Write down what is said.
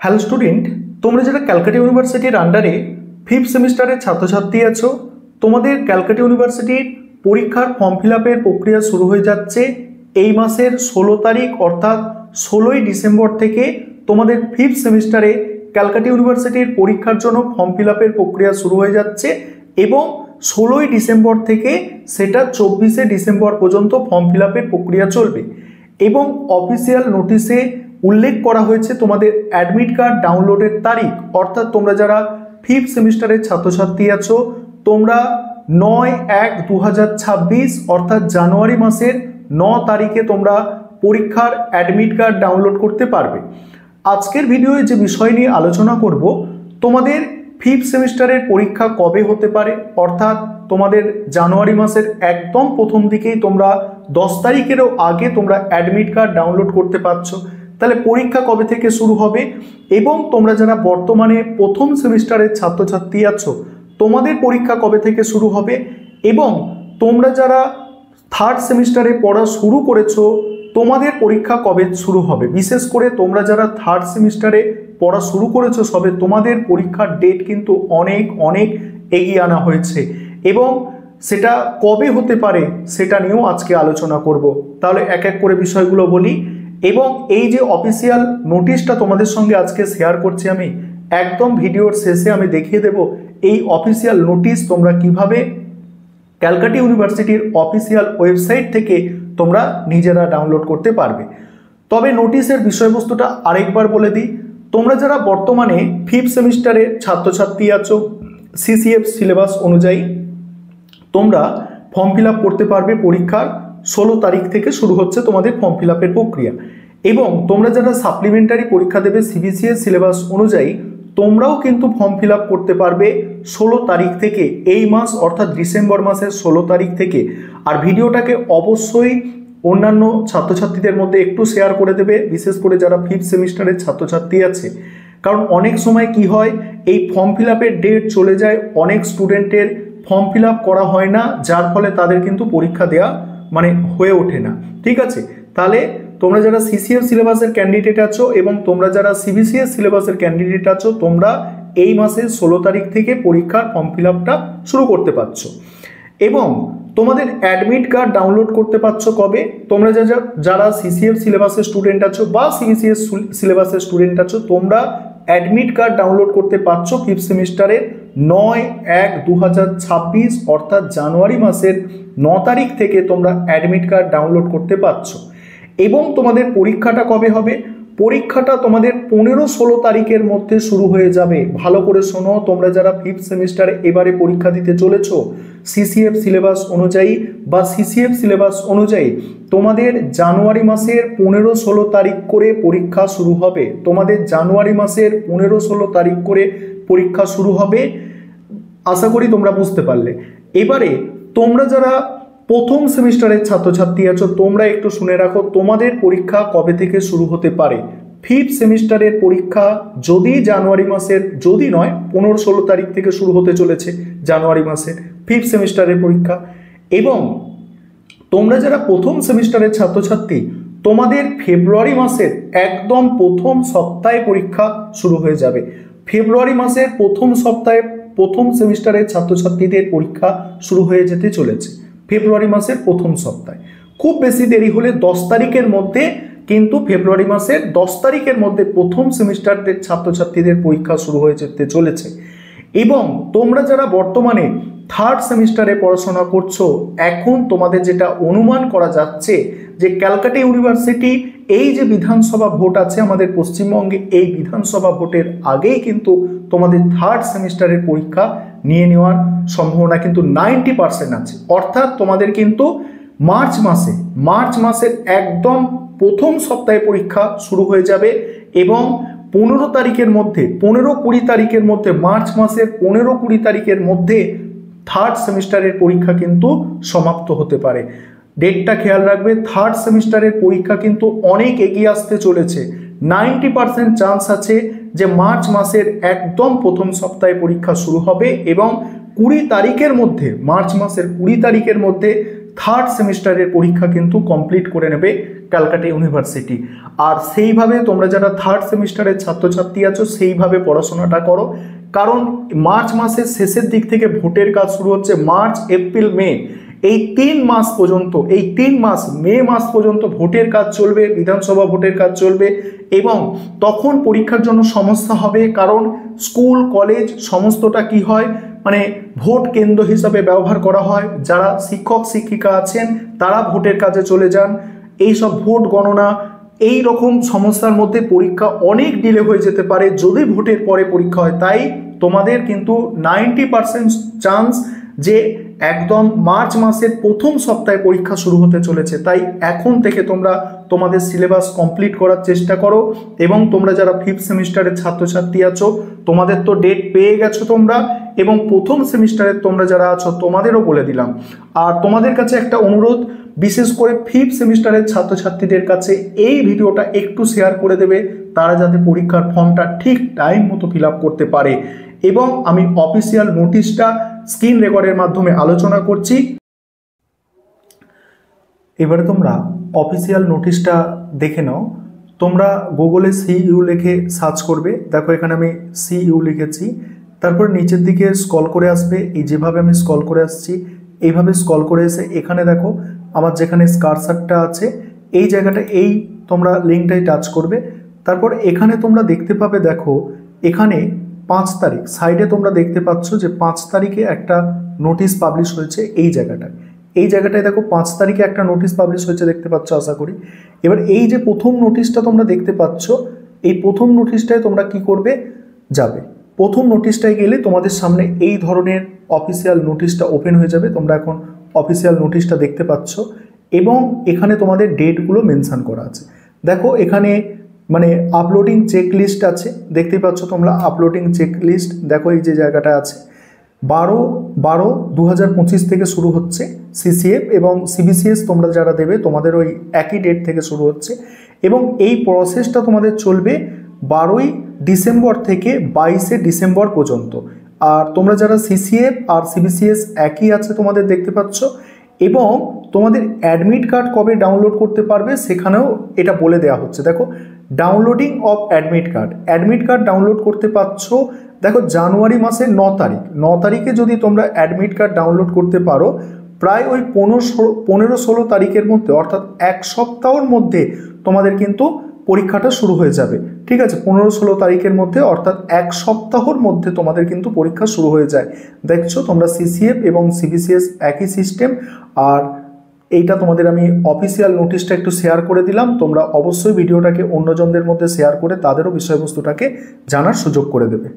Hello student, তোমরা যারা ক্যালকাটা ইউনিভার্সিটির আন্ডারে ফিফথ সেমিস্টারের ছাত্রছাত্রী আছো, তোমাদের ক্যালকাটা ইউনিভার্সিটির পরীক্ষার ফর্ম ফিল আপের প্রক্রিয়া শুরু হয়ে যাচ্ছে এই মাসের 16 তারিখ অর্থাৎ 16ই ডিসেম্বর থেকে তোমাদের ফিফথ সেমিস্টারে ক্যালকাটা ইউনিভার্সিটির পরীক্ষার জন্য ফর্ম ফিল আপের প্রক্রিয়া শুরু হয়ে যাচ্ছে এবং 16ই ডিসেম্বর থেকে সেটা 24শে ডিসেম্বর পর্যন্ত ফর্ম ফিল আপের প্রক্রিয়া চলবে এবং অফিসিয়াল নোটিশে উল্লেখ করা হয়েছে তোমাদের অ্যাডমিট কার্ড ডাউনলোডের তারিখ। অর্থাৎ তোমরা যারা ফিফথ সেমিস্টারের ছাত্রছাত্রী আছো, তোমরা 9/1/2026 অর্থাৎ জানুয়ারি মাসের 9 তারিখে তোমরা পরীক্ষার অ্যাডমিট কার্ড ডাউনলোড করতে পারবে। আজকের ভিডিওয়ে যে বিষয় নিয়ে আলোচনা করব, তোমাদের ফিফথ সেমিস্টারের পরীক্ষা কবে হতে পারে, অর্থাৎ তোমাদের জানুয়ারি মাসের একদম প্রথম দিকেই তোমরা 10 তারিখেরও আগে তোমরা অ্যাডমিট কার্ড ডাউনলোড করতে পারছো। তাহলে পরীক্ষা কবে থেকে শুরু হবে এবং তোমরা যারা বর্তমানে প্রথম সেমিস্টারের ছাত্রছাত্রী আছো, তোমাদের পরীক্ষা কবে থেকে শুরু হবে এবং তোমরা যারা থার্ড সেমিস্টারে পড়া শুরু করেছো, তোমাদের পরীক্ষা কবে শুরু হবে। বিশেষ করে তোমরা যারা থার্ড সেমিস্টারে পড়া শুরু করেছো সবে, তোমাদের পরীক্ষার ডেট কিন্তু অনেক এগিয়ে আনা হয়েছে এবং সেটা কবে হতে পারে সেটা নিয়েও আজকে আলোচনা করব। তাহলে এক এক করে বিষয়গুলো বলি এবং এই যে অফিসিয়াল নোটিশটা তোমাদের সঙ্গে আজকে শেয়ার করছি, আমি একদম ভিডিওর শেষে আমি দেখিয়ে দেব এই অফিসিয়াল নোটিশ তোমরা কিভাবে ক্যালকাটা ইউনিভার্সিটির অফিসিয়াল ওয়েবসাইট থেকে তোমরা নিজেরা ডাউনলোড করতে পারবে। তবে নোটিশের বিষয়বস্তুটা আরেকবার বলে দিই, তোমরা যারা বর্তমানে ফিফথ সেমিস্টারে ছাত্রছাত্রী আছো, সিসিএফ সিলেবাস অনুযায়ী তোমরা ফর্ম ফিল আপ করতে পারবে। পরীক্ষার 16 তারিখ থেকে শুরু হচ্ছে তোমাদের ফর্ম ফিল আপের প্রক্রিয়া এবং তোমরা যারা সাপ্লিমেন্টারি পরীক্ষা দেবে সিবিসিএস সিলেবাস অনুযায়ী, তোমরাও কিন্তু ফর্ম ফিল আপ করতে পারবে 16 তারিখ থেকে, এই মাস অর্থাৎ ডিসেম্বর মাসের 16 তারিখ থেকে। আর ভিডিওটাকে অবশ্যই অন্যান্য ছাত্রছাত্রীদের মধ্যে একটু শেয়ার করে দেবে, বিশেষ করে যারা ফিফথ সেমিস্টারের ছাত্রছাত্রী আছে। কারণ অনেক সময় কি হয়, এই ফর্ম ফিল আপের ডেট চলে যায়, অনেক স্টুডেন্টের ফর্ম ফিল আপ করা হয় না, যার ফলে তাদের কিন্তু পরীক্ষা দেওয়া হয়ে ওঠে না। ঠিক আছে, তাহলে তোমরা যারা সিসিএফ সিলেবাসের ক্যান্ডিডেট আছো এবং তোমরা যারা সিবিসিএস সিলেবাসের ক্যান্ডিডেট আছো, তোমরা এই মাসের 16 তারিখ থেকে পরীক্ষার ফর্ম ফিল আপটা শুরু করতে পারছো এবং তোমাদের অ্যাডমিট কার্ড ডাউনলোড করতে পারছো কবে। তোমরা যারা সিসিএফ সিলেবাসের স্টুডেন্ট আছো বা সিবিসিএস সিলেবাসের স্টুডেন্ট আছো, তোমরা অ্যাডমিট কার্ড ডাউনলোড করতে পারছো ফিফথ সেমিস্টারের 9/1/2026 অর্থাৎ জানুয়ারি মাসের 9 তারিখ থেকে তোমরা অ্যাডমিট কার্ড ডাউনলোড করতে পারছো। এবং তোমাদের পরীক্ষাটা কবে হবে, পরীক্ষাটা তোমাদের 15-16 তারিখের মধ্যে শুরু হয়ে যাবে। ভালো করে শোনো, তোমরা যারা ফিফথ সেমিস্টারে এবারে পরীক্ষা দিতে চলেছো সিসিএফ সিলেবাস অনুযায়ী বা সিসিএফ সিলেবাস অনুযায়ী, তোমাদের জানুয়ারি মাসের 15-16 তারিখ করে পরীক্ষা শুরু হবে। তোমাদের জানুয়ারি মাসের 15-16 তারিখ করে পরীক্ষা শুরু হবে। আশা করি তোমরা বুঝতে পারলে। এবারে তোমরা যারা প্রথম সেমিস্টারের ছাত্রছাত্রী আছো, তোমরা একটু শুনে রাখো তোমাদের পরীক্ষা কবে থেকে শুরু হতে পারে। ফিফথ সেমিস্টারের পরীক্ষা যদি জানুয়ারি মাসের, যদি নয় 15-16 তারিখ থেকে শুরু হতে চলেছে জানুয়ারি মাসের ফিফথ সেমিস্টারের পরীক্ষা। এবং তোমরা যারা প্রথম সেমিস্টারের ছাত্রছাত্রী, তোমাদের ফেব্রুয়ারি মাসের একদম প্রথম সপ্তাহে পরীক্ষা শুরু হয়ে যাবে। ফেব্রুয়ারি মাসের প্রথম সপ্তাহে প্রথম সেমিস্টারের ছাত্রছাত্রীদের পরীক্ষা শুরু হয়ে যেতে চলেছে ফেব্রুয়ারি মাসের প্রথম সপ্তাহে। খুব বেশি দেরি হলে 10 তারিখের মধ্যে, কিন্তু ফেব্রুয়ারি মাসের 10 তারিখের মধ্যে প্রথম সেমিস্টারের ছাত্রছাত্রীদের পরীক্ষা শুরু হয়ে যেতে চলেছে। এবং তোমরা যারা বর্তমানে থার্ড সেমিস্টারে পড়াশোনা করছো, এখন তোমাদের যেটা অনুমান করা যাচ্ছে যে ক্যালকাটা ইউনিভার্সিটি এই যে বিধানসভা ভোট আছে আমাদের পশ্চিমবঙ্গে, এই বিধানসভা ভোটের আগেই কিন্তু তোমাদের থার্ড সেমিস্টারের পরীক্ষা নিয়ে নেওয়ার সম্ভাবনা কিন্তু 90% আছে। অর্থাৎ তোমাদের কিন্তু মার্চ মাসের একদম প্রথম সপ্তাহে পরীক্ষা শুরু হয়ে যাবে এবং 15 তারিখের মধ্যে, 15-20 তারিখের মধ্যে, মার্চ মাসের 15-20 তারিখের মধ্যে থার্ড সেমিস্টারের পরীক্ষা কিন্তু সমাপ্ত হতে পারে। ডেটটা খেয়াল রাখবে, থার্ড সেমিস্টারের পরীক্ষা কিন্তু অনেক এগিয়ে আসতে চলেছে। 90% চান্স আছে যে মার্চ মাসের একদম প্রথম সপ্তাহে পরীক্ষা শুরু হবে এবং 20 তারিখের মধ্যে, মার্চ মাসের 20 তারিখের মধ্যে থার্ড সেমিস্টারের পরীক্ষা কিন্তু কমপ্লিট করে নেবে ক্যালকাটা ইউনিভার্সিটি। আর সেইভাবে তোমরা যারা থার্ড সেমিস্টারের ছাত্রছাত্রী আছো সেইভাবে পড়াশোনাটা করো, কারণ মার্চ মাসের শেষের দিক থেকে ভোটের কাজ শুরু হচ্ছে। মার্চ, এপ্রিল, মে এই 3 মাস পর্যন্ত, এই 3 মাস মে মাস পর্যন্ত ভোটের কাজ চলবে, বিধানসভা ভোটের কাজ চলবে এবং তখন পরীক্ষার জন্য সমস্যা হবে, কারণ স্কুল কলেজ সমস্তটা কি হয় মানে ভোট কেন্দ্র হিসাবে ব্যবহার করা হয়। যারা শিক্ষক শিক্ষিকা আছেন তারা ভোটের কাজে চলে যান, এই সব ভোট গণনা এই রকম সমস্যার মধ্যে পরীক্ষা অনেক ডিলে হয়ে যেতে পারে যদি ভোটের পরে পরীক্ষা হয়। তাই তোমাদের কিন্তু 90% চান্স যে একদম মার্চ মাসের প্রথম সপ্তাহে পরীক্ষা শুরু হতে চলেছে। তাই এখন থেকে তোমরা তোমাদের সিলেবাস কমপ্লিট করার চেষ্টা করো এবং তোমরা যারা 5th সেমিস্টারের ছাত্রছাত্রী আছো তোমাদের তো ডেট পেয়ে গেছো তোমরা, এবং প্রথম সেমিস্টারের তোমরা যারা আছো তোমাদেরও বলে দিলাম। আর তোমাদের কাছে একটা অনুরোধ, বিশেষ করে 5th সেমিস্টারের ছাত্রছাত্রীদের কাছে এই ভিডিওটা একটু শেয়ার করে দেবে, তারা যাতে পরীক্ষার ফর্মটা ঠিক টাইম মতো ফিল আপ করতে পারে। এবং আমি অফিসিয়াল নোটিশটা স্ক্রিন রেকর্ডের মাধ্যমে আলোচনা করছি। এবারে তোমরা অফিসিয়াল নোটিশটা দেখে নাও। তোমরা গুগলে CU লিখে সার্চ করবে, দেখো এখানে আমি CU লিখেছি, তারপর নিচের দিকে স্ক্রল করে আসবে। এই যেভাবে আমি স্ক্রল করে আসছি এইভাবে স্ক্রল করে এসে এখানে দেখো আমার যেখানে কার্সারটা আছে এই জায়গাটা, এই তোমরা লিঙ্কটাই টাচ করবে। তারপর এখানে তোমরা দেখতে পাবে, দেখো এখানে 5 তারিখ সাইডে তোমরা দেখতে পাচ্ছ যে 5 তারিখে একটা নোটিশ পাবলিশ হয়েছে। এই জায়গাটায় দেখো 5 তারিখে একটা নোটিশ পাবলিশ হয়েছে, দেখতে পাচ্ছ আশা করি। এবার এই যে প্রথম নোটিশটা তোমরা দেখতে পাচ্ছ, এই প্রথম নোটিশটায় তোমরা কি করবে, যাবে প্রথম নোটিশটায় গেলে তোমাদের সামনে এই ধরনের অফিসিয়াল নোটিশটা ওপেন হয়ে যাবে। তোমরা এখন অফিসিয়াল নোটিশটা দেখতে পাচ্ছ এবং এখানে তোমাদের ডেটগুলো মেনশন করা আছে। দেখো এখানে মানে আপলোডিং চেক লিস্ট আছে, দেখতে পাচ্ছ তোমরা আপলোডিং চেক লিস্ট। দেখো এই যে জায়গাটা আছে 12/12/2025 থেকে শুরু হচ্ছে CCF এবং CBCS তোমরা যারা দেবে তোমাদের ওই একই ডেট থেকে শুরু হচ্ছে এবং এই প্রসেসটা তোমাদের চলবে 12ই ডিসেম্বর থেকে 22শে ডিসেম্বর পর্যন্ত। আর তোমরা যারা CCF আর CBCS একই আছে তোমাদের দেখতে পাচ্ছ, এবং তোমাদের অ্যাডমিট কার্ড কবে ডাউনলোড করতে পারবে সেখানেও এটা বলে দেওয়া হচ্ছে। দেখো downloading of admit card download করতে পারছো। দেখো জানুয়ারি মাসের 9 তারিখে যদি তোমরা অ্যাডমিট কার্ড ডাউনলোড করতে পারো, প্রায় ওই 15-16 তারিখের মধ্যে, অর্থাৎ 1 সপ্তাহের মধ্যে তোমাদের কিন্তু পরীক্ষাটা শুরু হয়ে যাবে। ঠিক আছে, 15-16 তারিখের মধ্যে, অর্থাৎ 1 সপ্তাহের মধ্যে তোমাদের কিন্তু পরীক্ষা শুরু হয়ে যায়। দেখছো তোমরা CCF এবং CBCS একই সিস্টেম। আর এইটা তোমাদের আমি অফিসিয়াল নোটিশটা একটু শেয়ার করে দিলাম। তোমরা অবশ্যই ভিডিওটাকে অন্যজনদের মধ্যে শেয়ার করে তাদেরও বিষয়বস্তুটাকে জানার সুযোগ করে দেবে।